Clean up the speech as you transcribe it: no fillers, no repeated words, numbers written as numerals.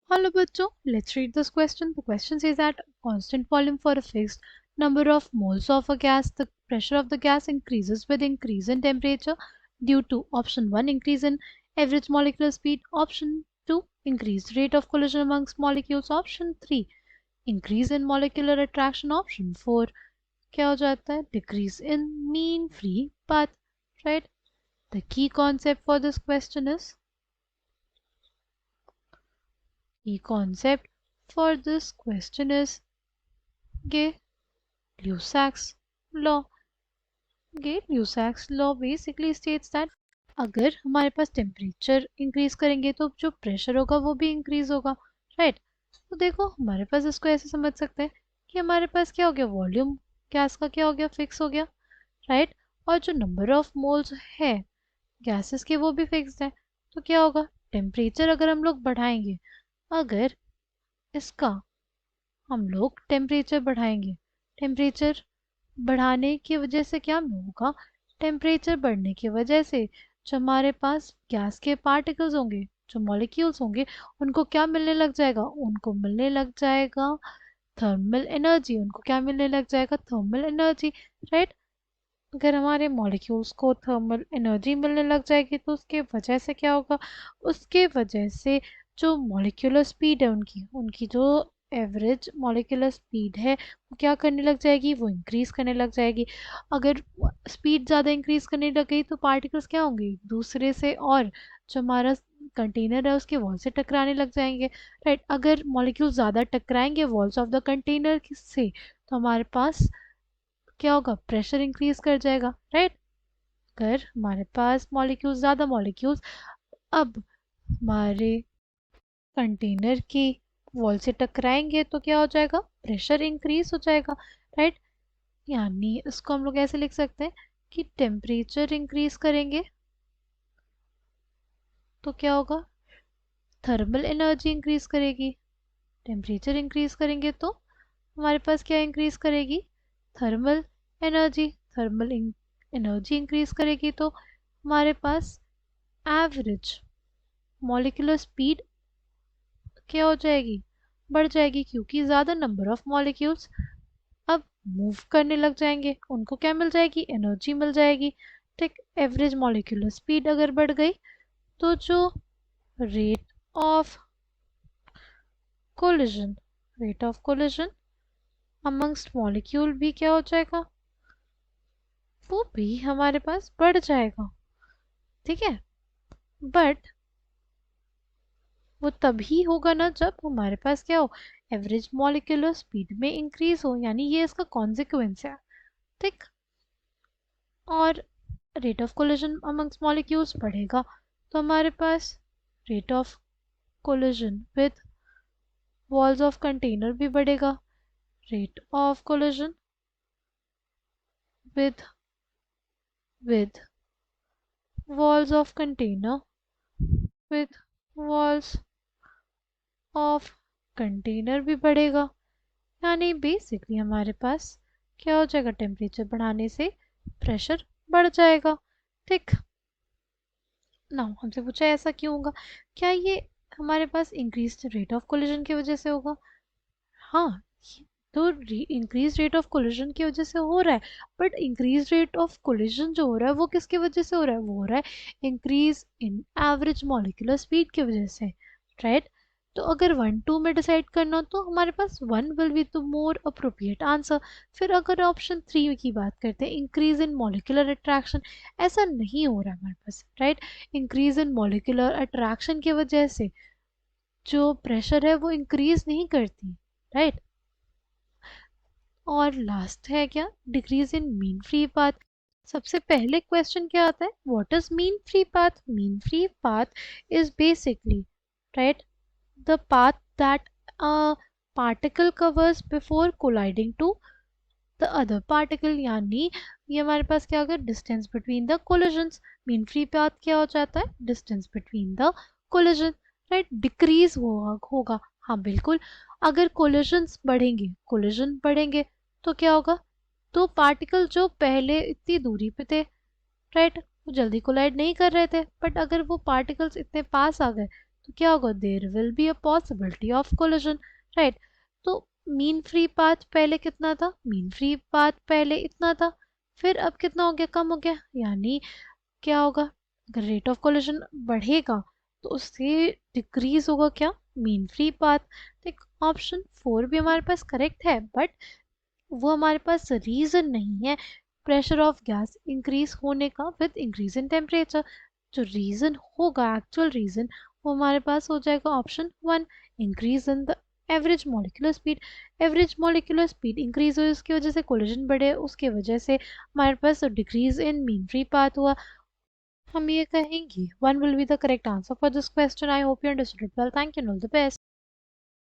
Hello बच्चों, let's read this question. The question says that constant volume for a fixed number of moles of a gas, the pressure of the gas increases with increase in temperature due to option 1 increase in average molecular speed, option 2 increased rate of collision amongst molecules, option 3 increase in molecular attraction, option 4 क्या हो जाता है decrease in mean free path, right? The key concept for this question is Gay-Lussac's law. Gay-Lussac's law basically states that अगर हमारे पास temperature increase करेंगे तो जो pressure होगा वो भी इंक्रीज होगा, राइट? तो देखो हमारे पास इसको ऐसे समझ सकते हैं कि हमारे पास क्या हो गया, वॉल्यूम गैस का क्या हो गया, फिक्स हो गया, राइट? और जो नंबर ऑफ मोल्स है गैसेस के वो भी फिक्स्ड है। तो क्या होगा, टेम्परेचर अगर हम लोग बढ़ाएंगे, अगर इसका हम लोग टेम्परेचर बढ़ाएंगे, टेम्परेचर बढ़ाने की वजह से क्या होगा, टेम्परेचर बढ़ने की वजह से जो हमारे पास गैस के पार्टिकल्स होंगे, जो मॉलिक्यूल्स होंगे, उनको क्या मिलने लग जाएगा, उनको मिलने लग जाएगा थर्मल एनर्जी, उनको क्या मिलने लग जाएगा, थर्मल एनर्जी, राइट? अगर हमारे मॉलिक्यूल्स को थर्मल एनर्जी मिलने लग जाएगी तो उसके वजह से क्या होगा, उसके वजह से जो मॉलिक्यूलर स्पीड है उनकी उनकी जो एवरेज मॉलिक्यूलर स्पीड है वो क्या करने लग जाएगी, वो इंक्रीज करने लग जाएगी। अगर स्पीड ज़्यादा इंक्रीज करने लग गई तो पार्टिकल्स क्या होंगे, एक दूसरे से और जो हमारा कंटेनर है उसके वॉल से टकराने लग जाएंगे, राइट? अगर मॉलिक्यूल ज़्यादा टकराएंगे वॉल्स ऑफ द कंटेनर से तो हमारे पास क्या होगा, प्रेशर इंक्रीज कर जाएगा, राइट? अगर हमारे पास मॉलिक्यूल्स ज़्यादा मॉलिक्यूल्स अब हमारे कंटेनर की वॉल से टकराएंगे तो क्या हो जाएगा, प्रेशर इंक्रीज हो जाएगा, राइट? यानी इसको हम लोग ऐसे लिख सकते हैं कि टेम्परेचर इंक्रीज करेंगे तो क्या होगा, थर्मल एनर्जी इंक्रीज करेगी, टेम्परेचर इंक्रीज करेंगे तो हमारे पास क्या इंक्रीज करेगी, thermal energy, thermal energy increase करेगी तो हमारे पास एवरेज मॉलिक्यूलर स्पीड क्या हो जाएगी, बढ़ जाएगी, क्योंकि ज़्यादा नंबर ऑफ मॉलिक्यूल्स अब मूव करने लग जाएंगे, उनको क्या मिल जाएगी, एनर्जी मिल जाएगी, ठीक? एवरेज मॉलिक्यूलर स्पीड अगर बढ़ गई तो जो rate of collision, rate of collision amongst molecule भी क्या हो जाएगा, वो भी हमारे पास बढ़ जाएगा, ठीक है? बट वो तभी होगा ना जब हमारे पास क्या हो, एवरेज मॉलिक्यूलर स्पीड में इंक्रीज हो, यानी ये इसका कॉन्सिक्वेंस है, ठीक? और rate of collision amongst molecules बढ़ेगा तो हमारे पास rate of collision with walls of container भी बढ़ेगा, rate of collision with walls of container with walls of container भी बढ़ेगा, यानी बेसिकली हमारे पास क्या हो जाएगा, टेम्परेचर बढ़ाने से प्रेशर बढ़ जाएगा, ठीक? ना हमसे पूछा ऐसा क्यों होगा, क्या ये हमारे पास इंक्रीज रेट ऑफ कोलिजन की वजह से होगा? हाँ, तो इंक्रीज रेट ऑफ कोलिजन की वजह से हो रहा है, but increase rate of collision जो हो रहा है वो किसकी वजह से हो रहा है, वो हो रहा है increase in average molecular speed की वजह से, राइट? तो अगर 1 2 में डिसाइड करना तो हमारे पास 1 will be the more appropriate answer. फिर अगर ऑप्शन 3 की बात करते हैं, इंक्रीज इन मॉलिक्यूलर अट्रैक्शन, ऐसा नहीं हो रहा है हमारे पास, right? Increase in molecular attraction की वजह से जो प्रेशर है वो इंक्रीज नहीं करती, राइट? और लास्ट है क्या, decrease in mean free path. सबसे पहले क्वेश्चन क्या आता है, what is mean free path? Mean free path is basically, right, the path that a particle covers before colliding to the other particle, यानी ये हमारे पास क्या होगा, distance between the collisions. Mean free path क्या हो जाता है, distance between the collision, right? Decrease होगा, हाँ बिल्कुल। अगर कोलिजन्स बढ़ेंगे, कोलिजन बढ़ेंगे तो क्या होगा, तो पार्टिकल जो पहले इतनी दूरी पे थे, राइट, वो जल्दी कोलाइड नहीं कर रहे थे, बट अगर वो पार्टिकल्स इतने पास आ गए तो क्या होगा, there will be a possibility of collision, right. तो मीन फ्री पाथ पहले कितना था, मीन फ्री पाथ पहले इतना था, फिर अब कितना हो गया, कम हो गया, यानी क्या होगा, अगर रेट ऑफ कोलिजन बढ़ेगा तो उससे डिक्रीज होगा क्या, मीन फ्री पाथ। तो ऑप्शन 4 भी हमारे पास करेक्ट है, बट वो हमारे पास रीज़न नहीं है प्रेशर ऑफ गैस इंक्रीज होने का विद इंक्रीज इन टेम्परेचर। जो रीज़न होगा, एक्चुअल रीज़न, वो हमारे पास हो जाएगा option 1, increase in the average molecular speed. Average molecular speed increase हुई, उसकी वजह से कोलिजन बढ़े, उसके वजह से हमारे पास decrease in mean free path हुआ। हम ये कहेंगे 1 will be the correct answer for this question. I hope you understood it well. Thank you and all the best.